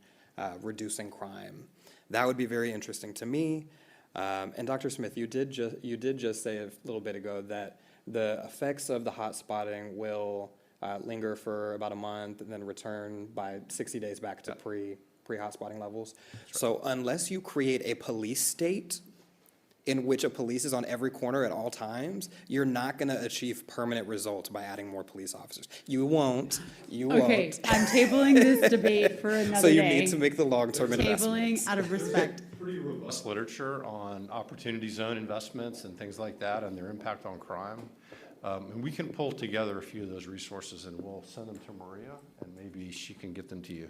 Speaker 2: reducing crime. That would be very interesting to me. And Dr. Smith, you did just say a little bit ago that the effects of the hot spotting will linger for about a month and then return by 60 days back to pre-hot spotting levels. Right. So unless you create a police state in which a police is on every corner at all times, you're not going to achieve permanent results by adding more police officers. You won't.
Speaker 3: Okay, I'm tabling this debate for another day.
Speaker 2: So you need to make the long-term investments.
Speaker 3: Tabling out of respect.
Speaker 4: Pretty robust literature on opportunity zone investments and things like that and their impact on crime. And we can pull together a few of those resources and we'll send them to Maria and maybe she can get them to you.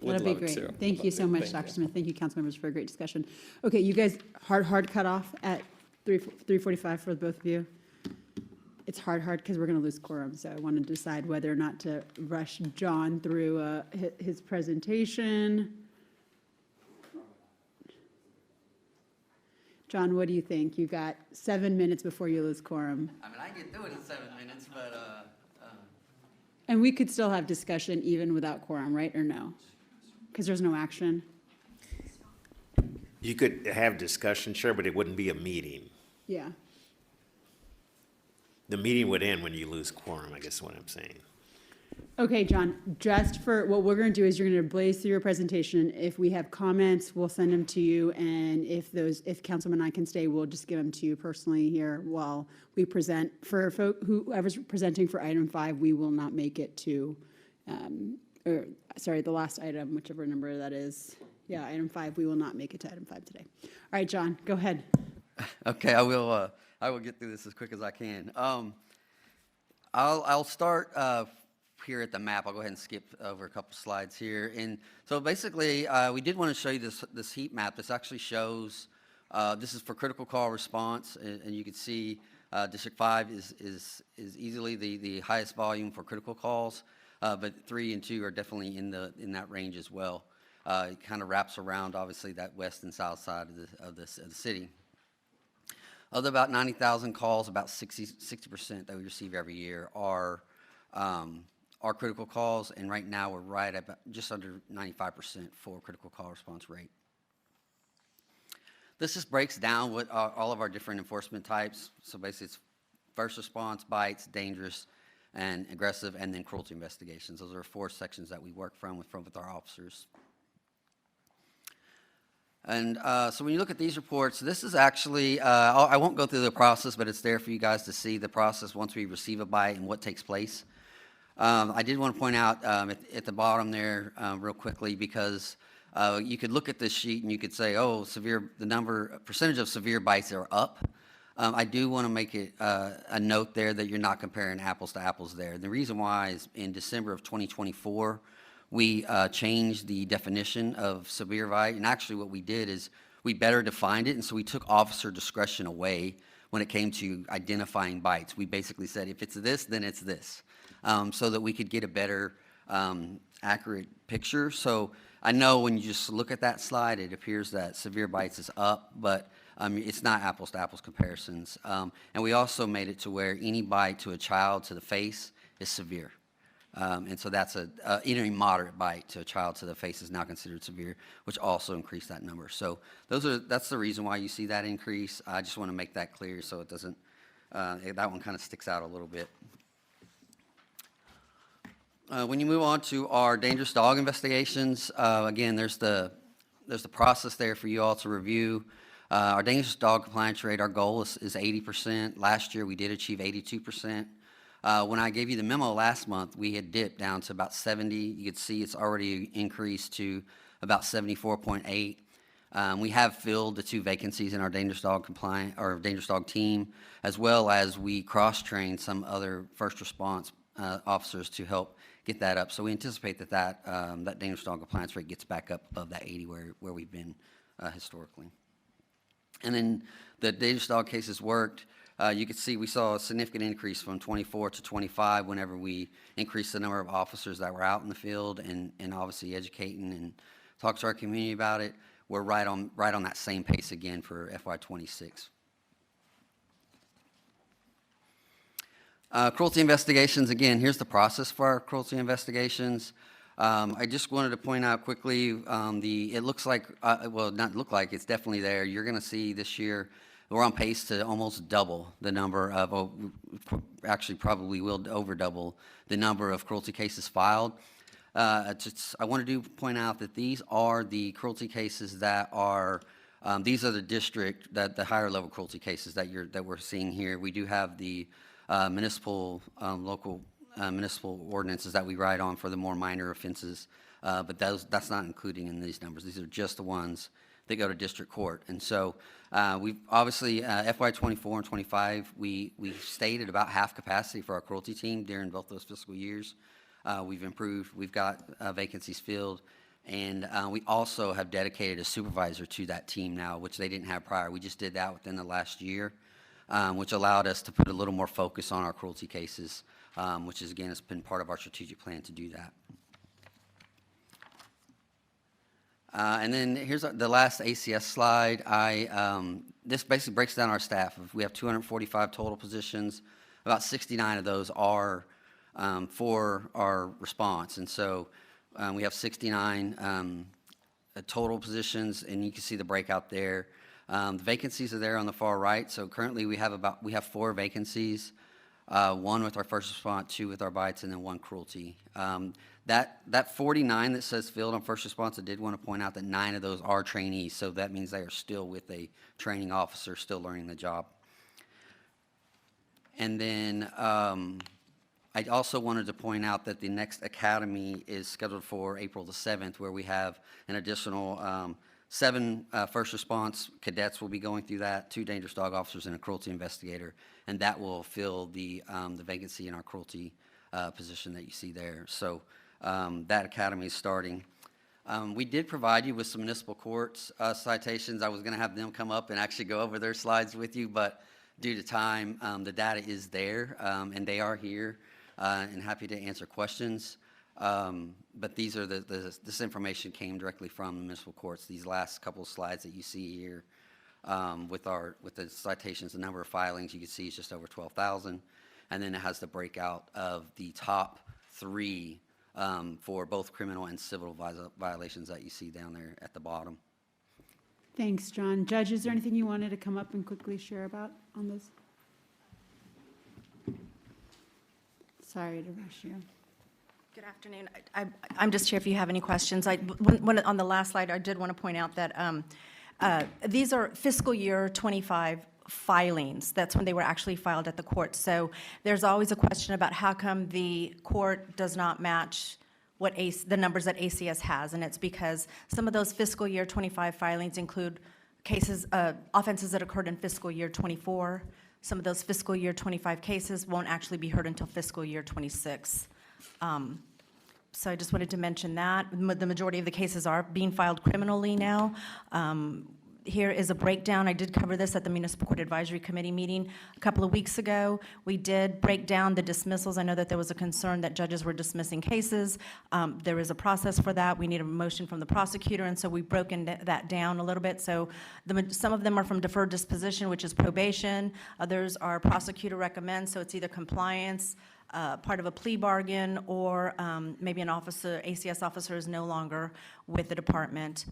Speaker 3: That'd be great. Thank you so much, Dr. Smith. Thank you, council members, for a great discussion. Okay, you guys, hard cut off at 3:45 for both of you. It's hard because we're going to lose quorum, so I want to decide whether or not to rush John through his presentation. John, what do you think? You got 7 minutes before you lose quorum.
Speaker 9: I mean, I can do it in 7 minutes, but,
Speaker 3: And we could still have discussion even without quorum, right, or no? Because there's no action.
Speaker 10: You could have discussion, sure, but it wouldn't be a meeting.
Speaker 3: Yeah.
Speaker 10: The meeting would end when you lose quorum, I guess is what I'm saying.
Speaker 3: Okay, John, just for, what we're going to do is you're going to blaze through your presentation. If we have comments, we'll send them to you, and if Councilman and I can stay, we'll just give them to you personally here while we present. For whoever's presenting for item 5, we will not make it to, the last item, whichever number that is. Yeah, item 5, we will not make it to item 5 today. All right, John, go ahead.
Speaker 9: okay, I will get through this as quick as I can. I'll start here at the map. I'll go ahead and skip over a couple slides here. And so basically, we did want to show you this heat map. This actually shows, this is for critical call response, and you can see District 5 is easily the highest volume for critical calls, but 3 and 2 are definitely in that range as well. It kind of wraps around, obviously, that west and south side of the city. Of the about 90,000 calls, about 60% that we receive every year are critical calls, and right now we're right at just under 95% for critical call response rate. This just breaks down what all of our different enforcement types. So basically, it's first response, bites, dangerous, and aggressive, and then cruelty investigations. Those are 4 sections that we work from with our officers. And so when you look at these reports, this is actually, I won't go through the process, but it's there for you guys to see the process once we receive a bite and what takes place. I did want to point out at the bottom there real quickly, because you could look at this sheet and you could say, oh, percentage of severe bites are up. I do want to make it a note there that you're not comparing apples to apples there. The reason why is in December of 2024, we changed the definition of severe bite, and actually what we did is we better defined it, and so we took officer discretion away when it came to identifying bites. We basically said, if it's this, then it's this, so that we could get a better accurate picture. So I know when you just look at that slide, it appears that severe bites is up, but it's not apples to apples comparisons. And we also made it to where any bite to a child to the face is severe. And so that's any moderate bite to a child to the face is now considered severe, which also increased that number. So that's the reason why you see that increase. I just want to make that clear so it doesn't, that one kind of sticks out a little bit. When you move on to our dangerous dog investigations, again, there's the process there for you all to review. Our dangerous dog compliance rate, our goal is 80%. Last year, we did achieve 82%. When I gave you the memo last month, we had dipped down to about 70. You could see it's already increased to about 74.8. We have filled the 2 vacancies in our dangerous dog dangerous dog team, as well as we cross-trained some other first response officers to help get that up. So we anticipate that dangerous dog compliance rate gets back up above that 80 where we've been historically. And then the dangerous dog cases worked. You can see we saw a significant increase from 24 to 25 whenever we increased the number of officers that were out in the field and obviously educating and talk to our community about it. We're right on that same pace again for FY26. Cruelty investigations, again, here's the process for our cruelty investigations. I just wanted to point out quickly, it looks like, well, not look like, it's definitely there. You're going to see this year, we're on pace to almost double the number of, actually probably will over double the number of cruelty cases filed. I wanted to point out that these are the cruelty cases that are, these are the higher level cruelty cases that we're seeing here. We do have the local municipal ordinances that we write on for the more minor offenses, but that's not including in these numbers. These are just the ones that go to district court. And so we've obviously, FY24 and 25, we stayed at about half capacity for our cruelty team during both those fiscal years. We've improved. We've got vacancies filled. And we also have dedicated a supervisor to that team now, which they didn't have prior. We just did that within the last year, which allowed us to put a little more focus on our cruelty cases, which is, again, has been part of our strategic plan to do that. And then here's the last ACS slide. This basically breaks down our staff. We have 245 total positions. About 69 of those are for our response. And so we have 69 total positions, and you can see the breakout there. The vacancies are there on the far right. So currently we have 4 vacancies, 1 with our first response, 2 with our bites, and then 1 cruelty. That 49 that says filled on first response, I did want to point out that 9 of those are trainees, so that means they are still with a training officer, still learning the job. And then I also wanted to point out that the next academy is scheduled for April the 7th, where we have an additional 7 first response cadets will be going through that, 2 dangerous dog officers and a cruelty investigator, and that will fill the vacancy in our cruelty position that you see there. So that academy is starting. We did provide you with some municipal courts citations. I was going to have them come up and actually go over their slides with you, but due to time, the data is there, and they are here and happy to answer questions. But these are this information came directly from the municipal courts. These last couple of slides that you see here with the citations, the number of filings you can see is just over 12,000, and then it has the breakout of the top 3 for both criminal and civil violations that you see down there at the bottom.
Speaker 3: Thanks, John. Judge, is there anything you wanted to come up and quickly share about on this? Sorry to rush you.
Speaker 11: Good afternoon. I'm just here if you have any questions. On the last slide, I did want to point out that these are fiscal year '25 filings. That's when they were actually filed at the court. So there's always a question about how come the court does not match the numbers that ACS has, and it's because some of those fiscal year '25 filings include cases, offenses that occurred in fiscal year '24. Some of those fiscal year '25 cases won't actually be heard until fiscal year '26. So I just wanted to mention that. The majority of the cases are being filed criminally now. Here is a breakdown. I did cover this at the Municipal Court Advisory Committee meeting a couple of weeks ago. We did break down the dismissals. I know that there was a concern that judges were dismissing cases. There is a process for that. We need a motion from the prosecutor, and so we've broken that down a little bit. So some of them are from deferred disposition, which is probation. Others are prosecutor recommends, so it's either compliance, part of a plea bargain, or maybe an officer, ACS officer is no longer with the department.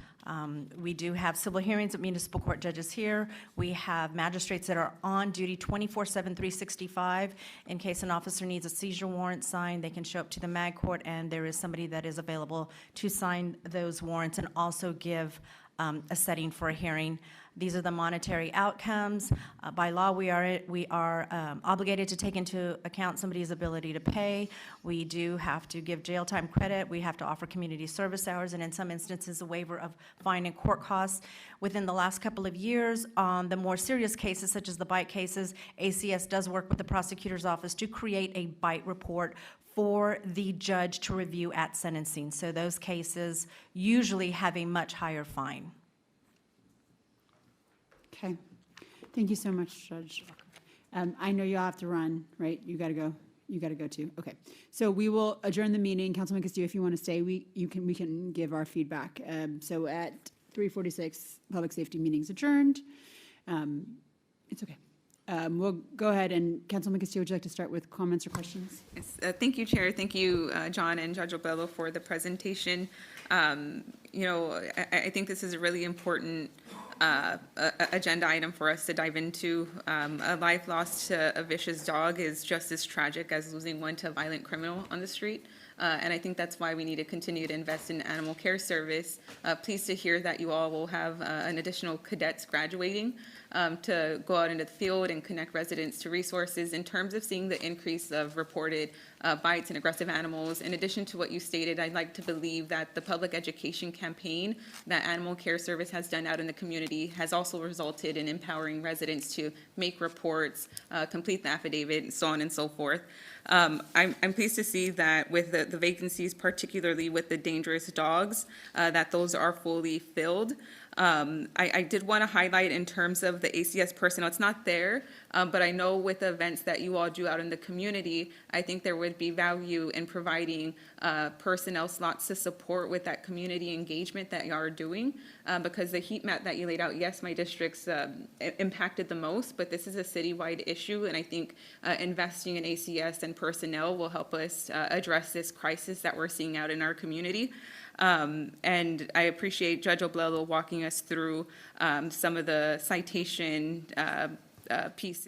Speaker 11: We do have civil hearings at municipal court judges here. We have magistrates that are on duty 24/7, 365. In case an officer needs a seizure warrant signed, they can show up to the mag court, and there is somebody that is available to sign those warrants and also give a setting for a hearing. These are the monetary outcomes. By law, we are obligated to take into account somebody's ability to pay. We do have to give jail time credit. We have to offer community service hours, and in some instances, a waiver of fine and court costs. Within the last couple of years, on the more serious cases, such as the bite cases, ACS does work with the prosecutor's office to create a bite report for the judge to review at sentencing. So those cases usually have a much higher fine.
Speaker 3: Okay. Thank you so much, Judge. I know you'll have to run, right? You got to go. You got to go too. Okay. So we will adjourn the meeting. Councilman Castillo, if you want to stay, we can give our feedback. So at 3:46, public safety meeting's adjourned. It's okay. We'll go ahead, and Councilman Castillo, would you like to start with comments or questions?
Speaker 6: Yes, thank you, Chair. Thank you, John and Judge Obello, for the presentation. I think this is a really important agenda item for us to dive into. A life lost to a vicious dog is just as tragic as losing one to a violent criminal on the street. And I think that's why we need to continue to invest in animal care service. Pleased to hear that you all will have an additional cadets graduating to go out into the field and connect residents to resources in terms of seeing the increase of reported bites and aggressive animals. In addition to what you stated, I'd like to believe that the public education campaign that Animal Care Service has done out in the community has also resulted in empowering residents to make reports, complete the affidavit, and so on and so forth. I'm pleased to see that with the vacancies, particularly with the dangerous dogs, that those are fully filled. I did want to highlight in terms of the ACS personnel, it's not there, but I know with the events that you all do out in the community, I think there would be value in providing personnel slots to support with that community engagement that you are doing, because the heat map that you laid out, yes, my district's impacted the most, but this is a citywide issue, and I think investing in ACS and personnel will help us address this crisis that we're seeing out in our community. And I appreciate Judge Oblelo walking us through some of the citation pieces